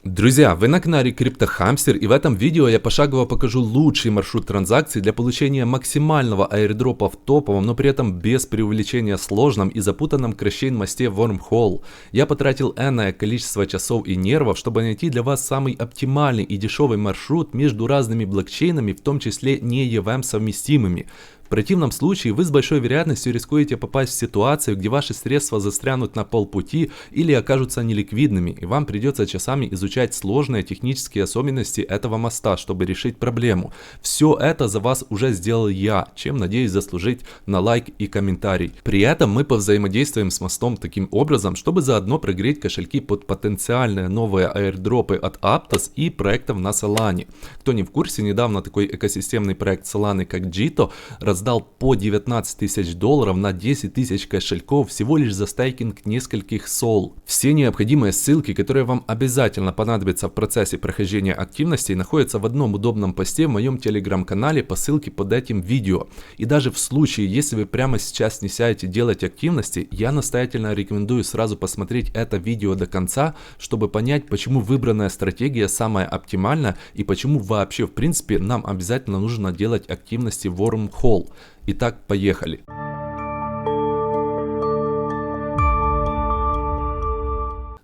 Друзья, вы на канале CryptoHamster, и в этом видео я пошагово покажу лучший маршрут транзакций для получения максимального аирдропа в топовом, но при этом без преувеличения сложном и запутанном кросчейн-мосте Wormhole. Я потратил энное количество часов и нервов, чтобы найти для вас самый оптимальный и дешевый маршрут между разными блокчейнами, в том числе не EVM совместимыми. В противном случае вы с большой вероятностью рискуете попасть в ситуацию, где ваши средства застрянут на полпути или окажутся неликвидными, и вам придется часами изучать сложные технические особенности этого моста, чтобы решить проблему. Все это за вас уже сделал я, чем надеюсь заслужить на лайк и комментарий. При этом мы повзаимодействуем с мостом таким образом, чтобы заодно прогреть кошельки под потенциальные новые аирдропы от Aptos и проектов на Solana. Кто не в курсе, недавно такой экосистемный проект Solana, как Jito, раздал по 19 тысяч долларов на 10 тысяч кошельков всего лишь за стейкинг нескольких сол. Все необходимые ссылки, которые вам обязательно понадобятся в процессе прохождения активностей, находятся в одном удобном посте в моем телеграм-канале по ссылке под этим видео. И даже в случае, если вы прямо сейчас не сядете делать активности, я настоятельно рекомендую сразу посмотреть это видео до конца, чтобы понять, почему выбранная стратегия самая оптимальная и почему вообще в принципе нам обязательно нужно делать активности в Wormhole. Итак, поехали.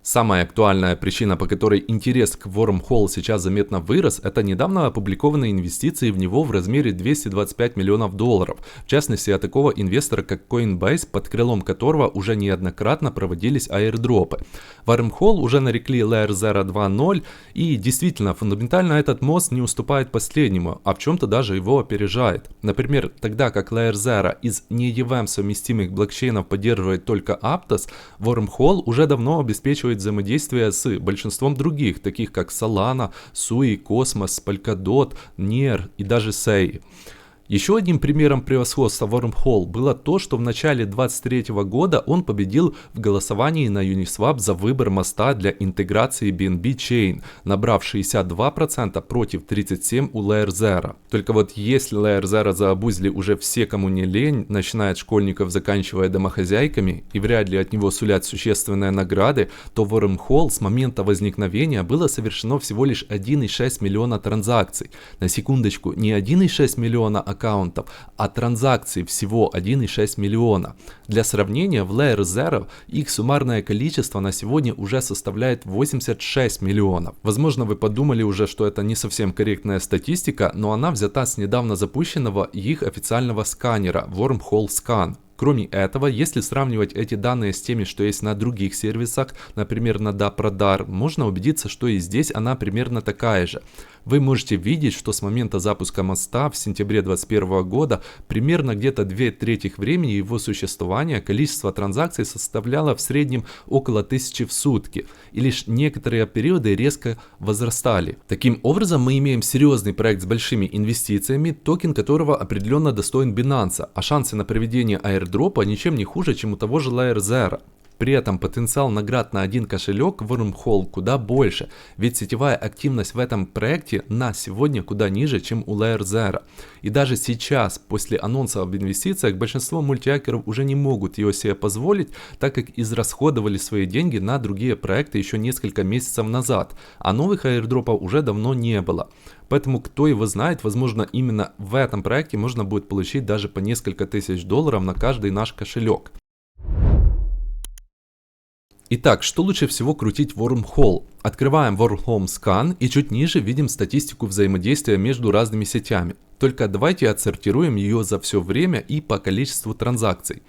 Самая актуальная причина, по которой интерес к Wormhole сейчас заметно вырос, это недавно опубликованные инвестиции в него в размере 225 миллионов долларов. В частности, от такого инвестора, как Coinbase, под крылом которого уже неоднократно проводились аирдропы. Wormhole уже нарекли Layer Zero 2.0, и действительно, фундаментально этот мост не уступает последнему, а в чем-то даже его опережает. Например, тогда как Layer Zero из не EVM совместимых блокчейнов поддерживает только Aptos, Wormhole уже давно обеспечивает взаимодействие с большинством других, таких как Solana, Sui, Cosmos, Polkadot, Near и даже Sei. Еще одним примером превосходства Wormhole было то, что в начале 2023 года он победил в голосовании на Uniswap за выбор моста для интеграции BNB Chain, набрав 62% против 37% у Layer Zero. Только вот если Layer Zero заобузили уже все, кому не лень, начиная от школьников, заканчивая домохозяйками, и вряд ли от него сулят существенные награды, то в Wormhole с момента возникновения было совершено всего лишь 1,6 миллиона транзакций. На секундочку, не 1,6 миллиона аккаунтов, а транзакций всего 1,6 миллиона. Для сравнения, в Layer Zero их суммарное количество на сегодня уже составляет 86 миллионов. Возможно, вы подумали уже, что это не совсем корректная статистика, но она взята с недавно запущенного их официального сканера Wormhole Scan. Кроме этого, если сравнивать эти данные с теми, что есть на других сервисах, например на DAppRadar, можно убедиться, что и здесь она примерно такая же. Вы можете видеть, что с момента запуска моста в сентябре 2021 года примерно где-то 2/3 времени его существования количество транзакций составляло в среднем около 1000 в сутки, и лишь некоторые периоды резко возрастали. Таким образом, мы имеем серьезный проект с большими инвестициями, токен которого определенно достоин Binance, а шансы на проведение аирдропа ничем не хуже, чем у того же Layer Zero. При этом потенциал наград на один кошелек в Wormhole куда больше, ведь сетевая активность в этом проекте на сегодня куда ниже, чем у Layer Zero. И даже сейчас, после анонса об инвестициях, большинство мультиакеров уже не могут ее себе позволить, так как израсходовали свои деньги на другие проекты еще несколько месяцев назад, а новых аирдропов уже давно не было. Поэтому, кто его знает, возможно, именно в этом проекте можно будет получить даже по несколько тысяч долларов на каждый наш кошелек. Итак, что лучше всего крутить в Wormhole? Открываем Wormhole Scan и чуть ниже видим статистику взаимодействия между разными сетями. Только давайте отсортируем ее за все время и по количеству транзакций.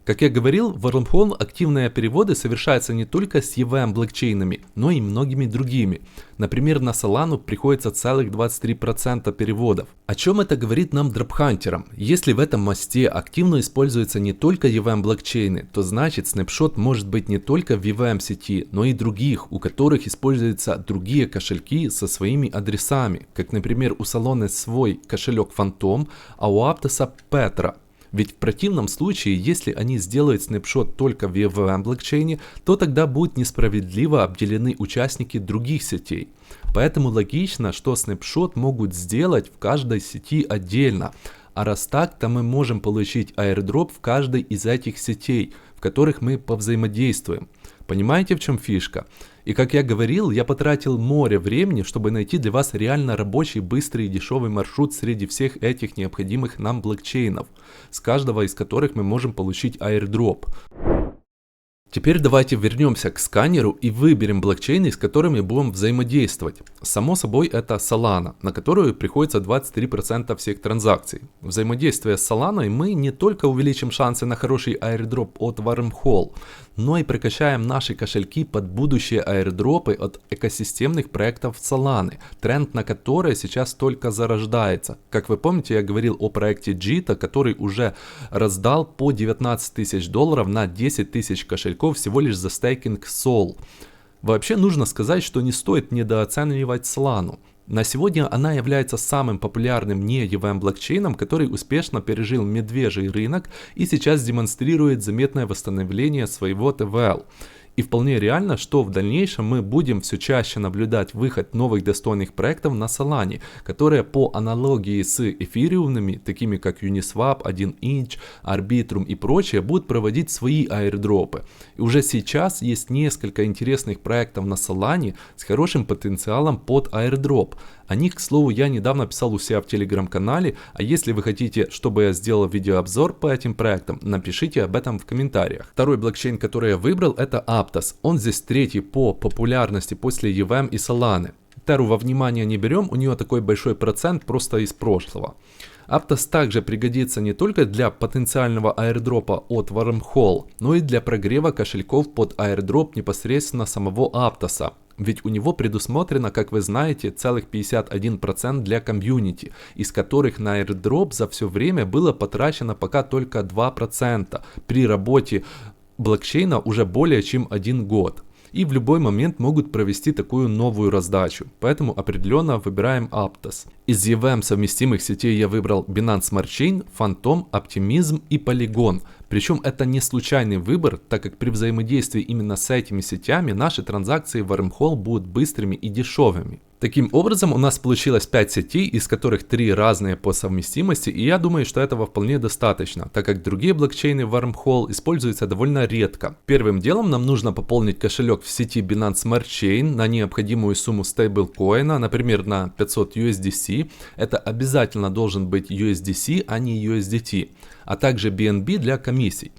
Как я говорил, в Wormhole активные переводы совершаются не только с EVM блокчейнами, но и многими другими. Например, на Solana приходится целых 23% переводов. О чем это говорит нам дропхантерам? Если в этом мосте активно используются не только EVM блокчейны, то значит снапшот может быть не только в EVM сети, но и других, у которых используются другие кошельки со своими адресами, как, например, у Solana свой кошелек Phantom, а у Aptos Petra. Ведь в противном случае, если они сделают снапшот только в EVM блокчейне, то тогда будут несправедливо обделены участники других сетей. Поэтому логично, что снапшот могут сделать в каждой сети отдельно. А раз так, то мы можем получить аирдроп в каждой из этих сетей, в которых мы повзаимодействуем. Понимаете, в чем фишка? И как я говорил, я потратил море времени, чтобы найти для вас реально рабочий, быстрый и дешевый маршрут среди всех этих необходимых нам блокчейнов, с каждого из которых мы можем получить airdrop. Теперь давайте вернемся к сканеру и выберем блокчейны, с которыми будем взаимодействовать. Само собой это Solana, на которую приходится 23% всех транзакций. Взаимодействуя с Solana мы не только увеличим шансы на хороший airdrop от Wormhole, но и прокачаем наши кошельки под будущие airdropы от экосистемных проектов Solana, тренд на который сейчас только зарождается. Как вы помните, я говорил о проекте Jita, который уже раздал по $19 тысяч на 10 тысяч кошельков всего лишь за стейкинг Sol. Вообще нужно сказать, что не стоит недооценивать Solana. На сегодня она является самым популярным не EVM блокчейном, который успешно пережил медвежий рынок и сейчас демонстрирует заметное восстановление своего TVL. И вполне реально, что в дальнейшем мы будем все чаще наблюдать выход новых достойных проектов на Solana, которые по аналогии с эфириумными, такими как Uniswap, 1inch, Arbitrum и прочее, будут проводить свои airdropы. И уже сейчас есть несколько интересных проектов на Solana с хорошим потенциалом под airdrop. О них, к слову, я недавно писал у себя в телеграм-канале, а если вы хотите, чтобы я сделал видеообзор по этим проектам, напишите об этом в комментариях. Второй блокчейн, который я выбрал, это Aptos. Он здесь третий по популярности после EVM и Solana. Terra во внимание не берем, у нее такой большой процент просто из прошлого. Aptos также пригодится не только для потенциального airdропа от Wormhole, но и для прогрева кошельков под airdrop непосредственно самого Aptos. Ведь у него предусмотрено, как вы знаете, целых 51% для комьюнити, из которых на airdrop за все время было потрачено пока только 2%, при работе блокчейна уже более чем 1 год. И в любой момент могут провести такую новую раздачу, поэтому определенно выбираем Aptos. Из EVM совместимых сетей я выбрал Binance Smart Chain, Phantom, Optimism и Polygon. Причем это не случайный выбор, так как при взаимодействии именно с этими сетями наши транзакции в Wormhole будут быстрыми и дешевыми. Таким образом у нас получилось 5 сетей, из которых 3 разные по совместимости, и я думаю, что этого вполне достаточно, так как другие блокчейны Wormhole используются довольно редко. Первым делом нам нужно пополнить кошелек в сети Binance Smart Chain на необходимую сумму стейблкоина, например на 500 USDC. Это обязательно должен быть USDC, а не USDT, а также BNB для комиссий.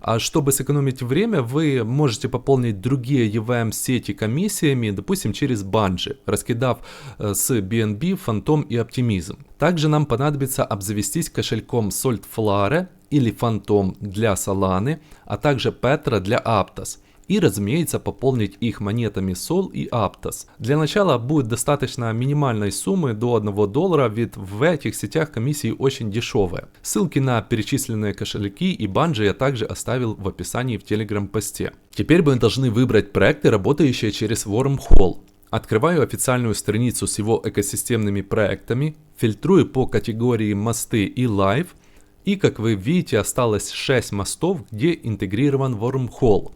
А чтобы сэкономить время, вы можете пополнить другие EVM сети комиссиями, допустим, через Bungee, раскидав с BNB, Phantom и Optimism. Также нам понадобится обзавестись кошельком Saltflare или Phantom для Solana, а также Petra для Aptos. И, разумеется, пополнить их монетами Sol и Aptos. Для начала будет достаточно минимальной суммы до $1, ведь в этих сетях комиссии очень дешевые. Ссылки на перечисленные кошельки и Bungee я также оставил в описании в телеграм-посте. Теперь мы должны выбрать проекты, работающие через Wormhole. Открываю официальную страницу с его экосистемными проектами, фильтрую по категории мосты и Live. И, как вы видите, осталось 6 мостов, где интегрирован Wormhole.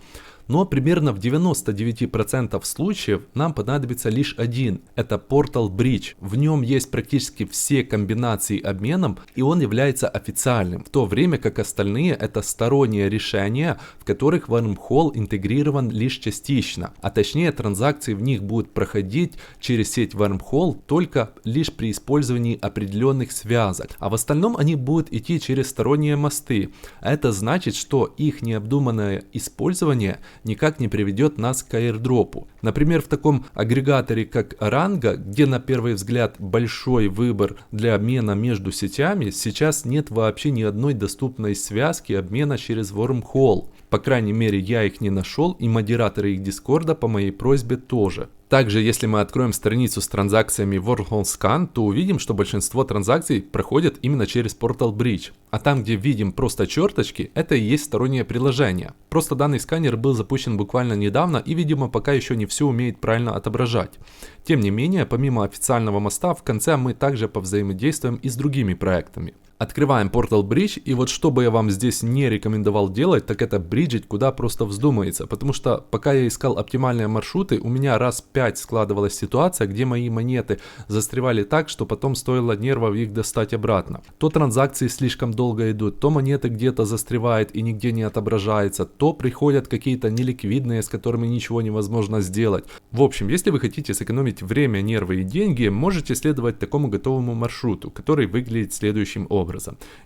Но примерно в 99% случаев нам понадобится лишь один. Это Portal Bridge. В нем есть практически все комбинации обменов, и он является официальным, в то время как остальные это сторонние решения, в которых Wormhole интегрирован лишь частично. А точнее, транзакции в них будут проходить через сеть Wormhole только лишь при использовании определенных связок. А в остальном они будут идти через сторонние мосты. А это значит, что их необдуманное использование никак не приведет нас к airdropу. Например, в таком агрегаторе как Rango, где на первый взгляд большой выбор для обмена между сетями, сейчас нет вообще ни одной доступной связки обмена через Wormhole. По крайней мере, я их не нашел, и модераторы их Дискорда по моей просьбе тоже. Также, если мы откроем страницу с транзакциями Wormhole Scan, то увидим, что большинство транзакций проходят именно через Portal Bridge. А там, где видим просто черточки, это и есть стороннее приложение. Просто данный сканер был запущен буквально недавно и, видимо, пока еще не все умеет правильно отображать. Тем не менее, помимо официального моста, в конце мы также повзаимодействуем и с другими проектами. Открываем Portal Bridge, и вот что бы я вам здесь не рекомендовал делать, так это бриджить куда просто вздумается, потому что пока я искал оптимальные маршруты, у меня раз 5 складывалась ситуация, где мои монеты застревали так, что потом стоило нервов их достать обратно. То транзакции слишком долго идут, то монеты где-то застревают и нигде не отображается, то приходят какие-то неликвидные, с которыми ничего невозможно сделать. В общем, если вы хотите сэкономить время, нервы и деньги, можете следовать такому готовому маршруту, который выглядит следующим образом.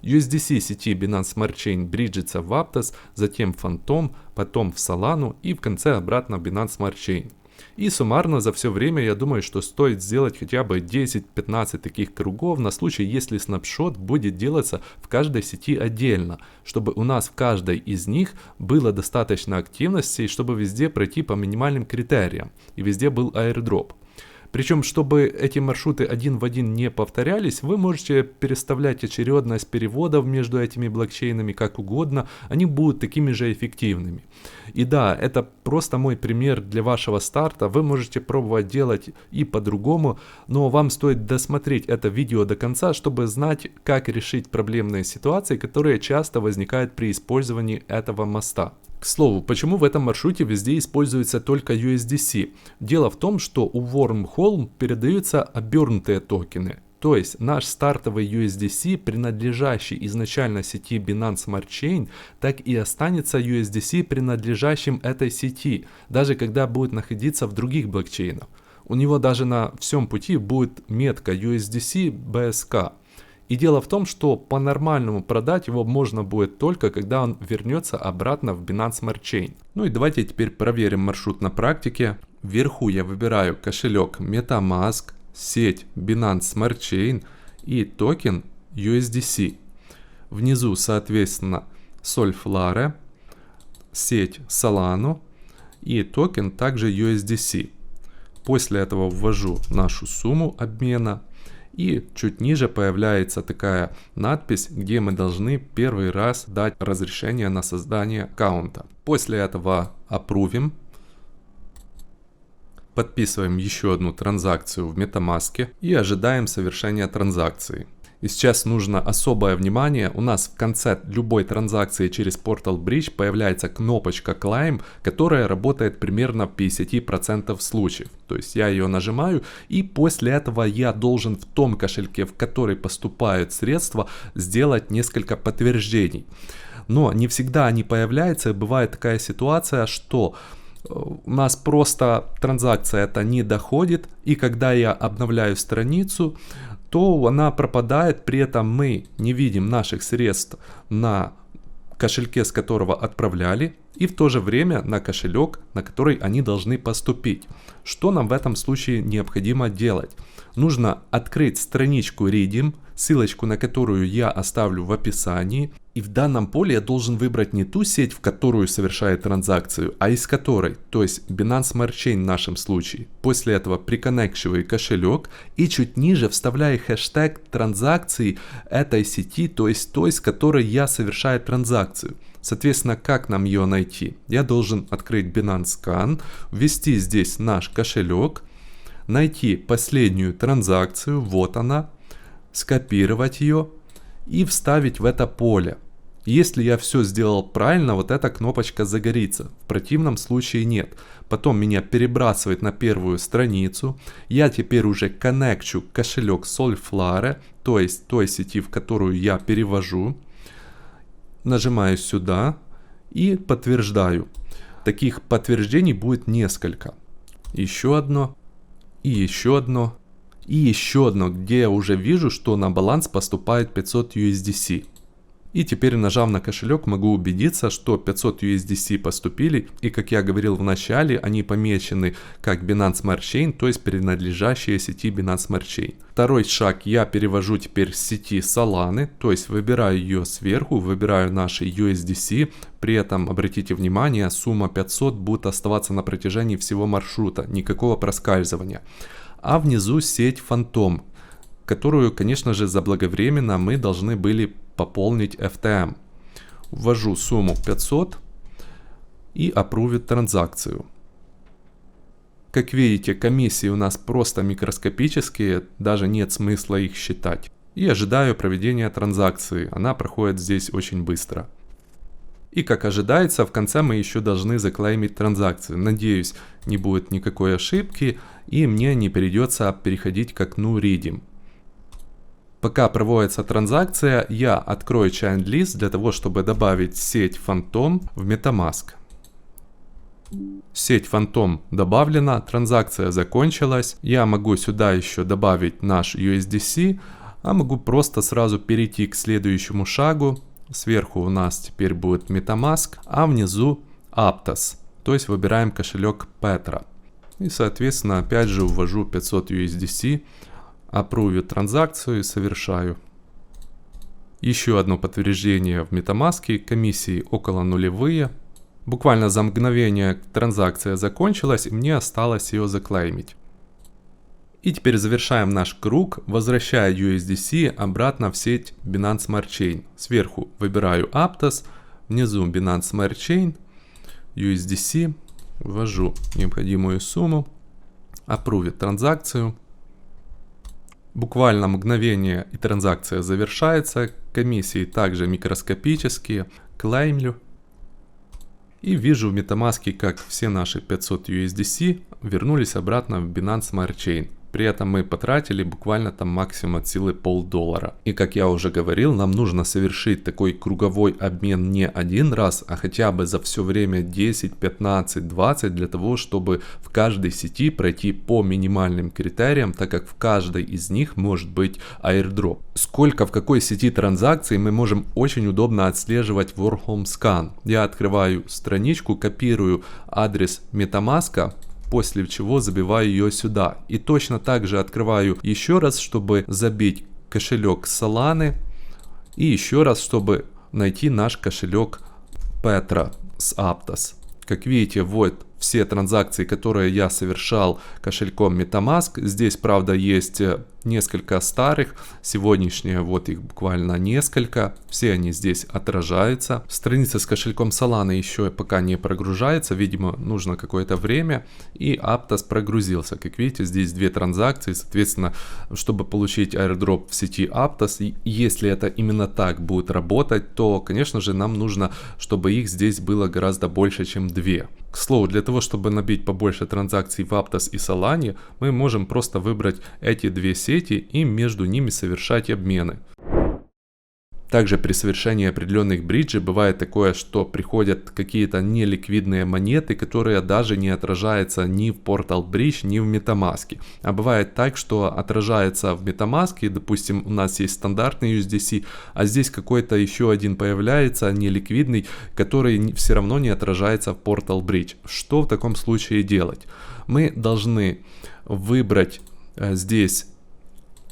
USDC сети Binance Smart Chain бриджится в Aptos, затем в Phantom, потом в Solana и в конце обратно в Binance Smart Chain. И суммарно за все время я думаю, что стоит сделать хотя бы 10-15 таких кругов на случай, если снапшот будет делаться в каждой сети отдельно, чтобы у нас в каждой из них было достаточно активности, чтобы везде пройти по минимальным критериям и везде был airdrop. Причем, чтобы эти маршруты один в один не повторялись, вы можете переставлять очередность переводов между этими блокчейнами как угодно, они будут такими же эффективными. И да, это просто мой пример для вашего старта, вы можете пробовать делать и по-другому, но вам стоит досмотреть это видео до конца, чтобы знать, как решить проблемные ситуации, которые часто возникают при использовании этого моста. К слову, почему в этом маршруте везде используется только USDC? Дело в том, что у Wormhole передаются обернутые токены. То есть наш стартовый USDC, принадлежащий изначально сети Binance Smart Chain, так и останется USDC, принадлежащим этой сети, даже когда будет находиться в других блокчейнах. У него даже на всем пути будет метка USDC BSK. И дело в том, что по-нормальному продать его можно будет только, когда он вернется обратно в Binance Smart Chain. Ну и давайте теперь проверим маршрут на практике. Вверху я выбираю кошелек MetaMask, сеть Binance Smart Chain и токен USDC. Внизу, соответственно, Solflare, сеть Solana и токен также USDC. После этого ввожу нашу сумму обмена. И чуть ниже появляется такая надпись, где мы должны первый раз дать разрешение на создание аккаунта. После этого апрувим. Подписываем еще одну транзакцию в MetaMask и ожидаем совершения транзакции. И сейчас нужно особое внимание, у нас в конце любой транзакции через Portal Bridge появляется кнопочка Climb, которая работает примерно в 50% случаев. То есть я ее нажимаю, и после этого я должен в том кошельке, в который поступают средства, сделать несколько подтверждений. Но не всегда они появляются, и бывает такая ситуация, что у нас просто транзакция эта не доходит, и когда я обновляю страницу, то она пропадает, при этом мы не видим наших средств на кошельке, с которого отправляли, и в то же время на кошелек, на который они должны поступить. Что нам в этом случае необходимо делать? Нужно открыть страничку Redeem, ссылочку на которую я оставлю в описании. И в данном поле я должен выбрать не ту сеть, в которую совершает транзакцию, а из которой, то есть Binance Smart Chain в нашем случае. После этого приконнекчиваю кошелек и чуть ниже вставляю хэштег транзакции этой сети, то есть той, с которой я совершаю транзакцию. Соответственно, как нам ее найти? Я должен открыть Binance Scan, ввести здесь наш кошелек, найти последнюю транзакцию, вот она, скопировать ее и вставить в это поле. Если я все сделал правильно, вот эта кнопочка загорится, в противном случае нет. Потом меня перебрасывает на первую страницу, я теперь уже коннекчу кошелек Solflare, то есть той сети, в которую я перевожу. Нажимаю сюда и подтверждаю. Таких подтверждений будет несколько. Еще одно, и еще одно, и еще одно, где я уже вижу, что на баланс поступает 500 USDC. И теперь, нажав на кошелек, могу убедиться, что 500 USDC поступили, и как я говорил в начале, они помечены как Binance Smart Chain, то есть принадлежащие сети Binance Smart Chain. Второй шаг я перевожу теперь с сети Solana, то есть выбираю ее сверху, выбираю наши USDC, при этом обратите внимание, сумма 500 будет оставаться на протяжении всего маршрута, никакого проскальзывания. А внизу сеть Phantom, которую, конечно же, заблаговременно мы должны были пополнить FTM. Ввожу сумму 500 и апрувить транзакцию. Как видите, комиссии у нас просто микроскопические, даже нет смысла их считать. И ожидаю проведения транзакции. Она проходит здесь очень быстро. И как ожидается, в конце мы еще должны заклеймить транзакцию. Надеюсь, не будет никакой ошибки и мне не придется переходить к окну Redeem. Пока проводится транзакция, я открою Chain List для того, чтобы добавить сеть Phantom в MetaMask. Сеть Phantom добавлена, транзакция закончилась. Я могу сюда еще добавить наш USDC, а могу просто сразу перейти к следующему шагу. Сверху у нас теперь будет MetaMask, а внизу Aptos. То есть выбираем кошелек Petra. И соответственно опять же ввожу 500 USDC, аппрувю транзакцию и совершаю. Еще одно подтверждение в MetaMask, комиссии около нулевые. Буквально за мгновение транзакция закончилась и мне осталось ее заклеймить. И теперь завершаем наш круг, возвращая USDC обратно в сеть Binance Smart Chain. Сверху выбираю Aptos, внизу Binance Smart Chain, USDC, ввожу необходимую сумму, аппрувить транзакцию. Буквально мгновение и транзакция завершается, комиссии также микроскопические, клеймлю. И вижу в MetaMask, как все наши 500 USDC вернулись обратно в Binance Smart Chain. При этом мы потратили буквально там максимум от силы $0,5. И как я уже говорил, нам нужно совершить такой круговой обмен не один раз, а хотя бы за все время 10, 15, 20, для того, чтобы в каждой сети пройти по минимальным критериям, так как в каждой из них может быть airdrop. Сколько в какой сети транзакций мы можем очень удобно отслеживать в Wormhole Scan. Я открываю страничку, копирую адрес MetaMask, после чего забиваю ее сюда. И точно так же открываю еще раз, чтобы забить кошелек Solana. И еще раз, чтобы найти наш кошелек Petra с Aptos. Как видите, вот все транзакции, которые я совершал кошельком MetaMask. Здесь, правда, есть несколько старых. Сегодняшние, вот их буквально несколько. Все они здесь отражаются. Страница с кошельком Solana еще пока не прогружается. Видимо, нужно какое-то время. И Aptos прогрузился. Как видите, здесь две транзакции. Соответственно, чтобы получить airdrop в сети Aptos, если это именно так будет работать, то, конечно же, нам нужно, чтобы их здесь было гораздо больше, чем две. К слову, для того, чтобы набить побольше транзакций в Aptos и Solana, мы можем просто выбрать эти две сети и между ними совершать обмены. Также при совершении определенных бриджей бывает такое, что приходят какие-то неликвидные монеты, которые даже не отражаются ни в Portal Bridge, ни в MetaMask. А бывает так, что отражается в MetaMask, допустим, у нас есть стандартный USDC, а здесь какой-то еще один появляется неликвидный, который все равно не отражается в Portal Bridge. Что в таком случае делать? Мы должны выбрать здесь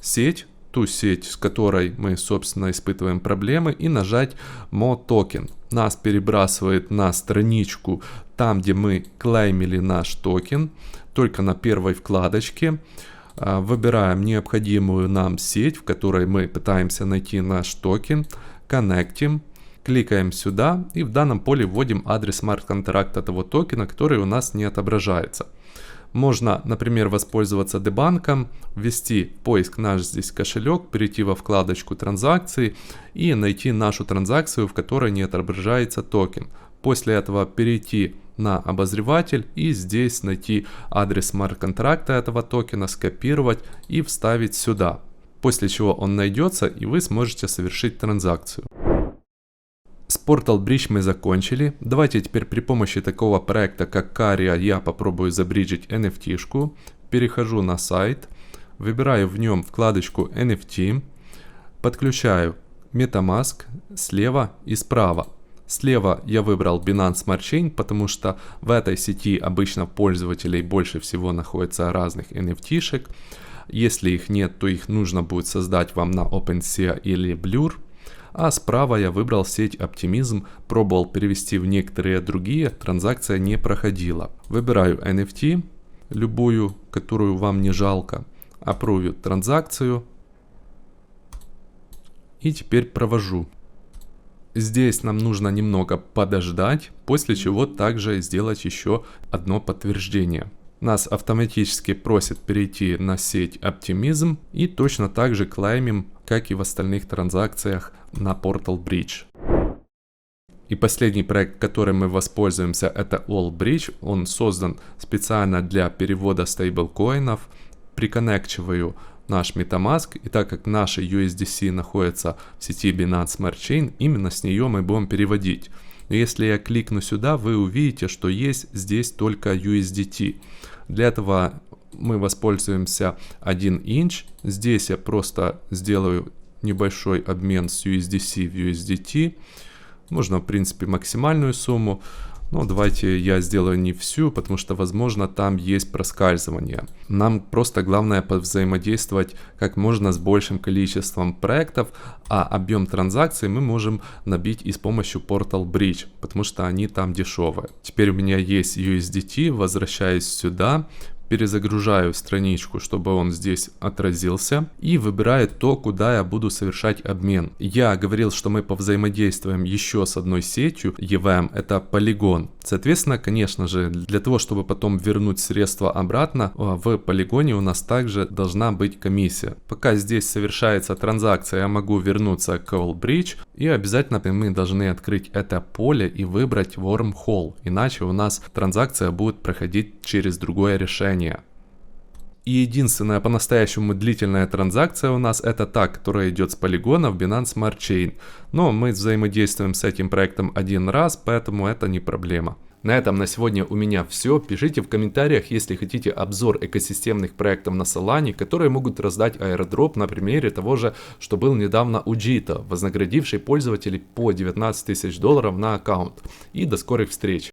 сеть, ту сеть, с которой мы, собственно, испытываем проблемы, и нажать More Token. Нас перебрасывает на страничку, там, где мы клеймили наш токен, только на первой вкладочке. Выбираем необходимую нам сеть, в которой мы пытаемся найти наш токен, коннектим, кликаем сюда и в данном поле вводим адрес смарт-контракта того токена, который у нас не отображается. Можно, например, воспользоваться дебанком, ввести в поиск наш здесь кошелек, перейти во вкладочку транзакции и найти нашу транзакцию, в которой не отображается токен. После этого перейти на обозреватель и здесь найти адрес смарт-контракта этого токена, скопировать и вставить сюда. После чего он найдется и вы сможете совершить транзакцию. С Portal Bridge мы закончили. Давайте теперь при помощи такого проекта, как Caria, я попробую забриджить NFT-шку. Перехожу на сайт, выбираю в нем вкладочку NFT, подключаю MetaMask слева и справа. Слева я выбрал Binance Smart Chain, потому что в этой сети обычно пользователей больше всего находится разных NFT-шек. Если их нет, то их нужно будет создать вам на OpenSea или Blur. А справа я выбрал сеть Optimism, пробовал перевести в некоторые другие, транзакция не проходила. Выбираю NFT, любую, которую вам не жалко, аппрувю транзакцию и теперь провожу. Здесь нам нужно немного подождать, после чего также сделать еще одно подтверждение. Нас автоматически просит перейти на сеть Optimism и точно так же клеймим, как и в остальных транзакциях на Portal Bridge. И последний проект, которым мы воспользуемся, это Allbridge. Он создан специально для перевода стейблкоинов. Приконнекчиваю наш MetaMask, и так как наши USDC находятся в сети Binance Smart Chain, именно с нее мы будем переводить. Но если я кликну сюда, вы увидите, что есть здесь только USDT. Для этого мы воспользуемся 1 инч. Здесь я просто сделаю небольшой обмен с USDC в USDT. Можно, в принципе, максимальную сумму. Но давайте я сделаю не всю, потому что, возможно, там есть проскальзывание. Нам просто главное взаимодействовать как можно с большим количеством проектов, а объем транзакций мы можем набить и с помощью Portal Bridge, потому что они там дешевые. Теперь у меня есть USDT, возвращаюсь сюда, перезагружаю страничку, чтобы он здесь отразился, и выбираю то, куда я буду совершать обмен. Я говорил, что мы повзаимодействуем еще с одной сетью EVM, это Polygon. Соответственно, конечно же, для того, чтобы потом вернуть средства обратно, в Polygon у нас также должна быть комиссия. Пока здесь совершается транзакция, я могу вернуться к Allbridge, и обязательно мы должны открыть это поле и выбрать Wormhole, иначе у нас транзакция будет проходить через другое решение. И единственная по-настоящему длительная транзакция у нас это та, которая идет с полигона в Binance Smart Chain. Но мы взаимодействуем с этим проектом один раз, поэтому это не проблема. На этом на сегодня у меня все. Пишите в комментариях, если хотите обзор экосистемных проектов на Solana, которые могут раздать airdrop на примере того же, что был недавно у Jita, вознаградивший пользователей по $19 000 на аккаунт. И до скорых встреч!